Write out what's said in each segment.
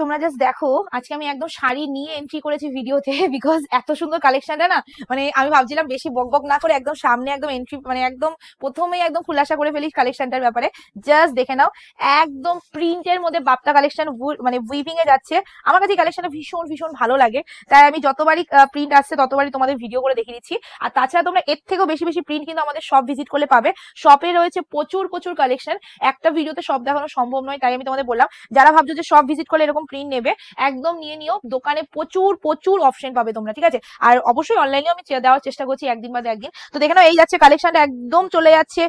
তোমরা জাস্ট দেখো, আজকে আমি একদম শাড়ি নিয়ে এন্ট্রি করেছি ভিডিওতে, বিকজ এত সুন্দর কালেকশনটা না, মানে আমি ভাবছিলাম বেশি বকবক না করে একদম সামনে একদম এন্ট্রি, মানে একদম প্রথমেই একদম খুলাসা করে ফেলি কালেকশনটার ব্যাপারে। জাস্ট দেখে নাও, একদম প্রিন্টের মধ্যে বাপ্তা কালেকশন, মানে উইভিং এ যাচ্ছে। আমার কাছে এই কালেকশনটা ভীষণ ভীষণ ভালো লাগে, তাই আমি যতবারই প্রিন্ট আসছে ততবারই তোমাদের ভিডিও করে দেখিয়ে দিচ্ছি। আর তাছাড়া তোমরা এর থেকেও বেশি বেশি প্রিন্ট কিন্তু আমাদের শপ ভিজিট করলে পাবে। শপে রয়েছে প্রচুর প্রচুর কালেকশন, একটা ভিডিওতে সব দেখানো সম্ভব নয়, তাই আমি তোমাদের বললাম যারা ভাবছো যে সব ভিজিট করলে এরকম প্রিন্ট নেবে, একদম নিয়ে নিও। দোকানে প্রচুর প্রচুর অপশন পাবে তোমরা, ঠিক আছে। আর অবশ্যই অনলাইনেও আমি দেওয়ার চেষ্টা করছি একদিন বাদে একদিন। তো দেখে নাও, এই যাচ্ছে কালেকশনটা, একদম চলে যাচ্ছে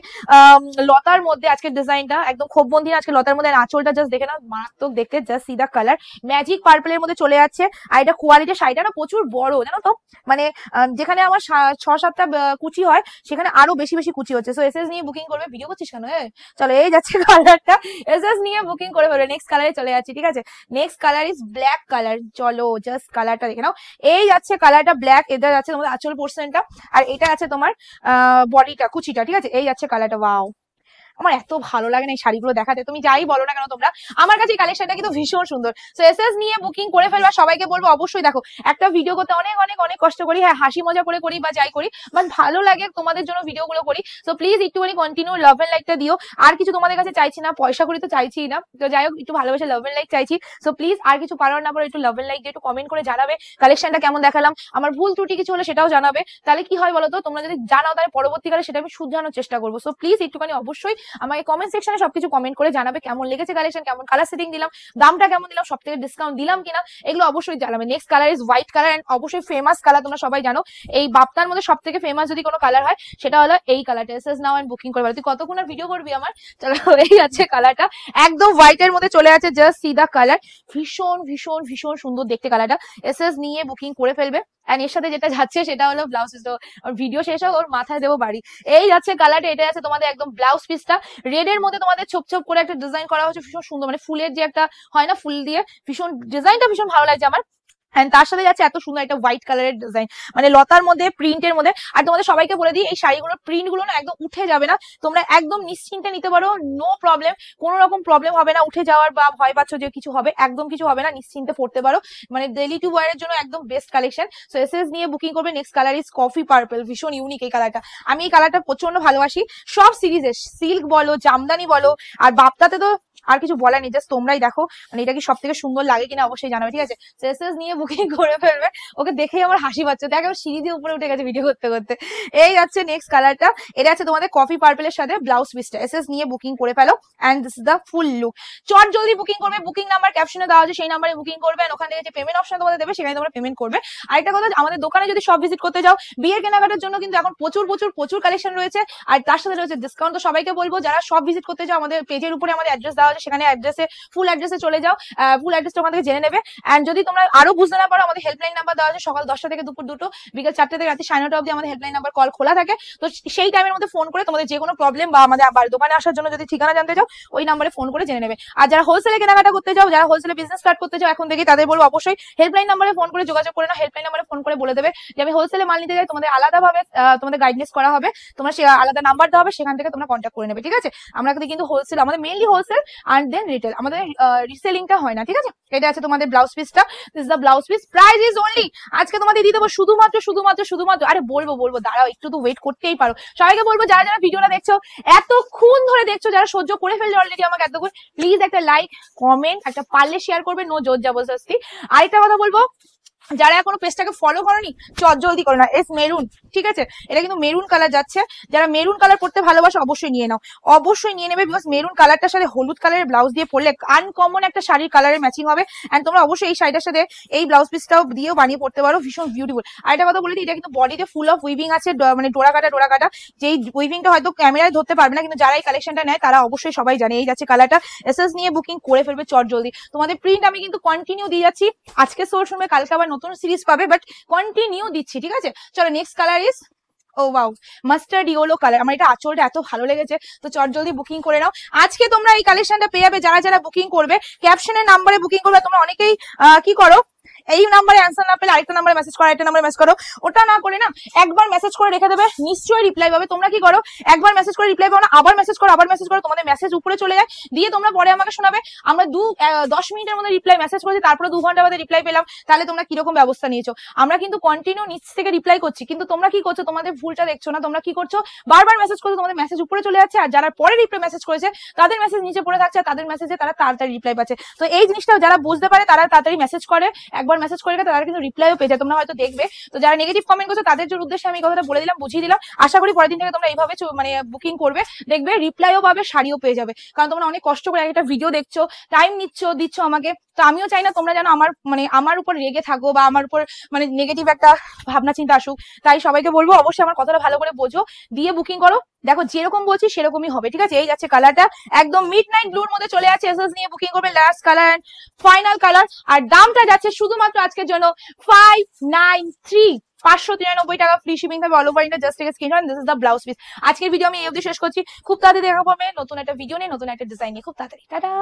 লতার মধ্যে। আজকের ডিজাইনটা একদম খুব বন্ধি, আজকে লতার মধ্যে আঁচলটা জাস্ট দেখে নাও, মারাত্মক দেখতে। Just see the colour, magic পার্পলের মধ্যে চলে যাচ্ছে। আর এটা কোয়ালিটি, শাড়িটা না প্রচুর বড়, জানো তো, মানে যেখানে আমার 6-7টা কুচি হয় সেখানে আরো বেশি বেশি কুচি হচ্ছে। সো এসএস নিয়ে বুকিং করবে। ভিডিও করছিস কেন? চলো, এই যাচ্ছে কালারটা, এসএস নিয়ে বুকিং করে ফেলবে। নেক্সট কালারে চলে যাচ্ছি, ঠিক আছে। Next colour is black colour. চলো জাস্ট কালারটা দেখে নাও, এই যাচ্ছে কালারটা ব্ল্যাক। এটা যাচ্ছে তোমাদের আঁচল পোর্শনটা, আর এটা আছে তোমার বডিটা, কুচিটা, ঠিক আছে। এই যাচ্ছে কালারটা। ওয়াও, আমার এত ভালো লাগে না এই শাড়িগুলো দেখাতে, তুমি যাই বলো না কেন তোমরা, আমার কাছে এই কালেকশনটা কিন্তু ভীষণ সুন্দর। সো এসএস নিয়ে বুকিং করে ফেলবা। সবাইকে বলবো অবশ্যই দেখো, একটা ভিডিও করতে অনেক অনেক অনেক কষ্ট করি, হ্যাঁ হাসি মজা করে করি বা যাই করি, বাট ভালো লাগে তোমাদের জন্য ভিডিও গুলো করি। সো প্লিজ একটুখানি কন্টিনিউ লাভ এন্ড লাইকটা দিও। আর কিছু তোমাদের কাছে চাইছি না, পয়সা করি তো চাইছি না, তো যাই হোক একটু ভালোবাসে লাভ এন্ড লাইক চাইছি। সো প্লিজ আর কিছু পারার না পারো, একটু লাভ এন্ড লাইক দিয়ে একটু কমেন্ট করে জানাবে কালেকশনটা কেমন দেখালাম। আমার ভুল ত্রুটি কিছু হলে সেটাও জানাবে, তাহলে কি হয় বলো তো, তোমরা যদি জানাও তাহলে পরবর্তীকালে সেটা আমি শুধরানোর চেষ্টা করবো। সো প্লিজ একটুখানি অবশ্যই আমাকে কমেন্ট সেকশনে সবকিছু কমেন্ট করে জানাবে কেমন লেগেছে কালেকশন, কেমন কালার সেটিং দিলাম, দামটা কেমন দিলাম, সব থেকে ডিসকাউন্ট দিলাম কিনা, এগুলো অবশ্যই জানাবে। Next colour is white colour, and অবশ্যই ফেমাস কালার, তোমরা সবাই জানো এই বাপ্তার মধ্যে সব থেকে ফেমাস যদি কোনো কালার হয় সেটা হলো এই কালারটা। এসএস নাও এন্ড বুকিং করবে। তুই কতক্ষণ আর ভিডিও করবি আমার? চলো, এই আছে কালারটা, একদম হোয়াইটের মধ্যে চলে আছে। জাস্ট সি দা কালার, ভীষণ ভীষণ ভীষণ সুন্দর দেখতে কালারটা। এসএস নিয়ে বুকিং করে ফেলবে। এন্ড এর সাথে যেটা যাচ্ছে সেটা হলো ব্লাউজ পিস। তো ভিডিও শেষ হোক, ওর মাথায় দেবো বাড়ি। এই যাচ্ছে কালারটা, এটা আছে তোমাদের একদম ব্লাউজ পিসটা, রেড এর মধ্যে তোমাদের ছোপ ছোপ করে একটা ডিজাইন করা হচ্ছে, ভীষণ সুন্দর, মানে ফুলের যে একটা হয় না, ফুল দিয়ে ভীষণ ডিজাইনটা ভীষণ ভালো লাগছে আমার। এন্ড তার সাথে যাচ্ছে এত সুন্দর একটা হোয়াইট কালারের ডিজাইন, মানে লতার মধ্যে প্রিন্টের মধ্যে। আর তোমাদের সবাইকে বলে দিই, এই শাড়িগুলোর প্রিন্ট গুলো না একদম উঠে যাবে না, তোমরা একদম নিশ্চিন্তে নিতে পারো, নো প্রবলেম, কোনো রকম প্রবলেম হবে না উঠে যাওয়ার, বা ভয় পাচ্ছ যে কিছু হবে, একদম কিছু হবে না, নিশ্চিন্তে পড়তে পারো, মানে ডেইলি টু ওয়ার এর জন্য একদম বেস্ট কালেকশন। সো এসএস নিয়ে বুকিং করবে। Next colour is coffee purple, ভীষণ ইউনিক এই কালারটা, আমি এই কালারটা প্রচন্ড ভালোবাসি। সব সিরিজে সিল্ক বলো, জামদানি বলো, আর বাপ্তাতে তো আর কিছু বলার নেই, জাস্ট তোমরাই দেখো মানে এটা কি সব থেকে সুন্দর লাগে কিনা অবশ্যই জানাবে, ঠিক আছে। এসএস নিয়ে বুকিং করে ফেলবে। ওকে দেখেই আমার হাসি পাচ্ছে, দেখ আমি সিঁড়ি দিয়ে উপরে উঠে গেছে ভিডিও করতে করতে। এই যাচ্ছে নেক্সট কালারটা, এটা আছে তোমাদের কফি পার্পলের সাথে ব্লাউজ পিসটা। এসএস নিয়ে বুকিং করে ফেলো, and this is the full look. চট জলদি বুকিং করবে, বুকিং নাম্বার ক্যাপশনে দেওয়া আছে, সেই নাম্বারে বুকিং করবে, ওখান থেকে যে পেমেন্ট অপশন তোমাদের দেবে সেখানে তোমরা পেমেন্ট করবে। আরেকটা কথা, আমাদের দোকানে যদি সব ভিজিট করতে যাও, বিয়ের কেনাকাটার জন্য কিন্তু এখন প্রচুর প্রচুর প্রচুর কালেকশন রয়েছে, আর তার সাথে রয়েছে ডিসকাউন্ট। তো সবাইকে বলবো যারা সব ভিজিট করতে যাও, আমাদের পেজের উপরে আমাদের অ্যাড্রেস দেওয়া আছে, সেখানে অ্যাড্রেসে ফুল অ্যাড্রেসে চলে যাও, ফুল অ্যাড্রেসটা ওখান থেকে জেনে নেবে। এন্ড যদি তোমরা আরো বুঝতে না পারো, আমাদের হেল্পলাইন নাম্বার দেওয়া আছে, সকাল 10টা থেকে দুপুর 2টো, বিকেল 4টে থেকে রাতে 9:30 অবধি আমাদের হেল্পলাইন নাম্বার কল খোলা থাকে। তো সেই টাইমের মধ্যে ফোন করে তোমাদের যে কোনো প্রবলেম বা আমাদের আবার দোকানে আসার জন্য যদি ঠিকানা জানতে চাও, ওই নাম্বারে ফোন করে জেনে নেবে। আর যারা হোলসেলে কেনাকাটা করতে যাও, যারা হোলসেলে বিজনেস স্টার্ট করতে চাও এখন থেকে, তাদের বলবো অবশ্যই হেল্পলাইন নাম্বারে ফোন করে যোগাযোগ করে নাও। হেল্পলাইন নাম্বারে ফোন করে বলে দেবে যে আমি হোলসেলে মাল নিতে যাই, তোমাদের আলাদাভাবে তোমাদের গাইডনেস করা হবে, তোমরা সে আলাদা নাম্বার দেওয়া হবে, সেখান থেকে তোমরা কন্ট্যাক্ট করে নেবে, ঠিক আছে। আমরা কিন্তু হোলসেল, আমাদের mainly wholesale and then retail, আমাদের রিসেলিংটা হয় না, ঠিক আছে। এটা আছে তোমাদের ব্লাউজ পিসটা, this the blouse piece. Price is only, আজকে তোমাদের দিয়ে দেবো শুধুমাত্র শুধুমাত্র শুধুমাত্র, আরে বলবো দাঁড়াও একটু তো ওয়েট করতেই পারো। সবাইকে বলবো যারা যারা ভিডিওটা দেখছো, এতক্ষণ ধরে দেখছো, যারা সহ্য করে ফেলছো অলরেডি আমাকে এতক্ষণ, প্লিজ একটা লাইক কমেন্ট, একটা পারলে শেয়ার করবে, নো জোর জবরদস্তি। আরেকটা কথা বলবো, যারা এখনো পেজটাকে ফলো করোনি, চট জলদি করো না। এস মেরুন, ঠিক আছে, এটা কিন্তু মেরুন কালার যাচ্ছে, যারা মেরুন কালার পড়তে ভালোবাসো অবশ্যই নিয়ে নাও, অবশ্যই নিয়ে নেবে, বিকজ মেরুন কালারটার সাথে হলুদ কালারের ব্লাউজ দিয়ে পরলে আনকমন একটা শাড়ির কালারের ম্যাচিং হবে। এন্ড তোমরা অবশ্যই এই শাড়িটার সাথে এই ব্লাউজ পিসটাও দিয়েও বানিয়ে পড়তে পারো, ভীষণ বিউটিফুল। আর একটা কথা বলে দিই, এটা কিন্তু বডিতে ফুল অফ উইভিং আছে, মানে ডোরা কাটা, যেই উইভিংটা হয়তো ক্যামেরায় ধরতে পারবে না, কিন্তু যারা এই কালেকশনটা নেয় তারা অবশ্যই সবাই জানে। এই যাচ্ছে কালারটা, এসএস নিয়ে বুকিং করে ফেলবে চট জলদি। তোমাদের প্রিন্ট আমি কিন্তু কন্টিনিউ দিয়ে যাচ্ছি, আজকে সোর্স শুনবে, কালকে আবার নতুন সিরিজ পাবে, বাট কন্টিনিউ দিচ্ছি, ঠিক আছে। চলো next colour is, oh wow, mustard yellow colour. আমার এটা আঁচলটা এত ভালো লেগেছে, তো চট জলদি বুকিং করে নাও। আজকে তোমরা এই কালেকশনটা পেয়ে যাবে যারা যারা বুকিং করবে, ক্যাপশনের নাম্বারে বুকিং করবে। তোমরা অনেকেই কি করো, এই নাম্বারে অ্যান্সার না পেলে আরেকটা নাম্বারে মেসেজ করো, আরেকটা নাম্বারে মেসেজ করো। ওটা না করে না একবার মেসেজ করে রেখে দেবে, নিশ্চয়ই রিপ্লাই পাবে। তোমরা কি করো, একবার মেসেজ করে রিপ্লাই পাও না, আবার মেসেজ করো, আবার মেসেজ করো, তোমাদের মেসেজ উপরে চলে যায়, দিয়ে তোমরা পরে আমাকে শোনাবে আমরা 10 মিনিটের মধ্যে রিপ্লাই মেসেজ করেছি, তারপরে 2 ঘন্টা বাদে রিপ্লাই পেলাম, তাহলে তোমরা কিরকম ব্যবস্থা নিয়েছো। আমরা কিন্তু কন্টিনিউ নিচ থেকে রিপ্লাই করছি, কিন্তু তোমরা কি করছো, তোমাদের ভুলটা দেখছো না। তোমরা কি করছো, বারবার মেসেজ করছো, তোমাদের মেসেজ উপরে চলে যাচ্ছে, আর যারা পরে রিপ্লাই মেসেজ করেছে তাদের মেসেজ নিচে পড়ে থাকছে, আর তাদের মেসেজে তারা তাড়াতাড়ি রিপ্লাই পাচ্ছে। তো এই জিনিসটা যারা বুঝতে পারে তারা তাড়াতাড়ি মেসেজ করে, একবার মেসেজ করে তারা কিন্তু রিপ্লাইও পেয়ে যায়, তোমরা হয়তো দেখবে। তো যারা নেগেটিভ কমেন্ট করছো তাদের উদ্দেশ্যে আমি কথাটা বলে দিলাম, বুঝিয়ে দিলাম। আশা করি পরের দিন থেকে তোমরা এইভাবে মানে বুকিং করবে, দেখবে রিপ্লাইও পাবে, শাড়িও পেয়ে যাবে। কারণ তোমরা অনেক কষ্ট করে একটা ভিডিও দেখছো, টাইম দিচ্ছ আমাকে। তো আমিও চাই না তোমরা যেন আমার উপর রেগে থাকো বা আমার উপর মানে নেগেটিভ একটা ভাবনা চিন্তা আসুক। তাই সবাইকে বলবো অবশ্যই আমার কথাটা ভালো করে বোঝো, দিয়ে বুকিং করো। দেখো যেরকম বলছি সেরকমই হবে, ঠিক আছে। এই যাচ্ছে কালারটা, একদম মিড নাইট ব্লুর মধ্যে চলে যাচ্ছে, এসএস নিয়ে বুকিং করবে, লাস্ট কালার, ফাইনাল কালার। আর দামটা যাচ্ছে শুধুমাত্র আজকের জন্য 593, 593 টাকা, ফ্রি শিপিং থাকবে all over India. Just take screenshot, this is the blouse piece. আজকের ভিডিও আমি এই অবধি শেষ করছি, খুব তাড়াতাড়ি দেখা পাবে নতুন একটা ভিডিও নিয়ে, নতুন একটা ডিজাইন নিয়ে, খুব তাড়াতাড়ি। টাটা।